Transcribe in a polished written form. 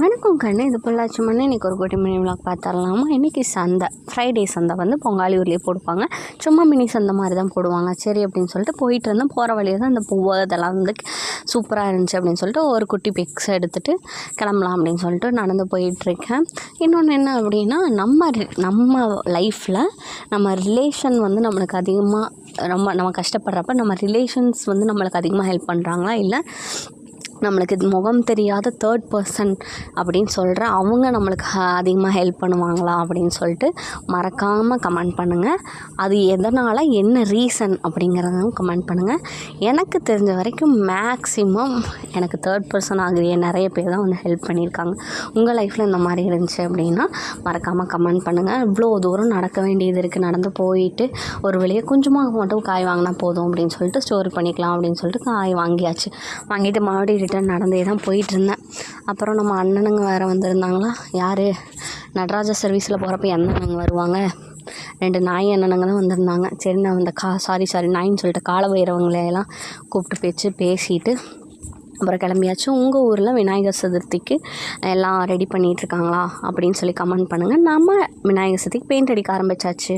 வணக்கம் கண்ணு, இது பொள்ளாச்சி மண்ணு. இன்றைக்கி ஒரு குட்டி மினி விளாக் பார்த்துடலாமா. இன்றைக்கி சந்தை, ஃப்ரைடே சந்தை வந்து பொங்காலியூர்லேயே போடுவாங்க. சும்மா மினி சந்தை மாதிரி தான் போடுவாங்க. சரி அப்படின்னு சொல்லிட்டு போயிட்டு இருந்தோம். போகிற வழியை தான் அந்த பூவை இதெல்லாம் வந்து சூப்பராக இருந்துச்சு அப்படின்னு சொல்லிட்டு ஒரு குட்டி பிக்ஸ் எடுத்துகிட்டு கிளம்பலாம் அப்படின்னு சொல்லிட்டு நடந்து போயிட்டுருக்கேன். இன்னொன்று என்ன அப்படின்னா, நம்ம லைஃப்பில் நம்ம ரிலேஷன் வந்து நம்மளுக்கு அதிகமாக நம்ம கஷ்டப்படுறப்ப நம்ம ரிலேஷன்ஸ் வந்து நம்மளுக்கு அதிகமாக ஹெல்ப் பண்ணுறாங்களா, இல்லை நம்மளுக்கு இது முகம் தெரியாத தேர்ட் பர்சன் அப்படின்னு சொல்கிற அவங்க நம்மளுக்கு அதிகமாக ஹெல்ப் பண்ணுவாங்களா அப்படின்னு சொல்லிட்டு மறக்காமல் கமெண்ட் பண்ணுங்கள். அது எதனால், என்ன ரீசன் அப்படிங்கிறதும் கமெண்ட் பண்ணுங்கள். எனக்கு தெரிஞ்ச வரைக்கும் மேக்ஸிமம் எனக்கு தேர்ட் பர்சன் ஆகிய நிறைய பேர் தான் வந்து ஹெல்ப் பண்ணியிருக்காங்க. உங்கள் லைஃப்பில் இந்த மாதிரி இருந்துச்சு அப்படின்னா மறக்காமல் கமெண்ட் பண்ணுங்கள். இவ்வளோ தூரம் நடக்க வேண்டியது இருக்குது, நடந்து போயிட்டு ஒரு வழியாக கொஞ்சமாக மட்டும் காய் வாங்கினா போதும் அப்படின்னு சொல்லிட்டு ஸ்டோர் பண்ணிக்கலாம் அப்படின்னு சொல்லிட்டு காய் வாங்கியாச்சு. வாங்கிட்டு மறுபடியும் ரிட்டர்ன் நடந்தே தான் போயிட்டுருந்தேன். அப்புறம் நம்ம அண்ணனுங்க வேறு வந்திருந்தாங்களா. யார், நடராஜா சர்வீஸில் போகிறப்ப அண்ணனுங்க வருவாங்க, 2 நாய் அண்ணனுங்க தான் வந்திருந்தாங்க. சரி, நான் அந்த சாரி நாயின்னு சொல்லிட்டு கால வைரவங்களையெல்லாம் கூப்பிட்டு பேசிட்டு அப்புறம் கிளம்பியாச்சு. உங்கள் ஊரில் விநாயகர் சதுர்த்திக்கு எல்லாம் ரெடி பண்ணிகிட்ருக்காங்களா அப்படின்னு சொல்லி கமெண்ட் பண்ணுங்கள். நம்ம விநாயகர் சதுர்த்திக்கு பெயிண்ட் அடிக்க ஆரம்பித்தாச்சு.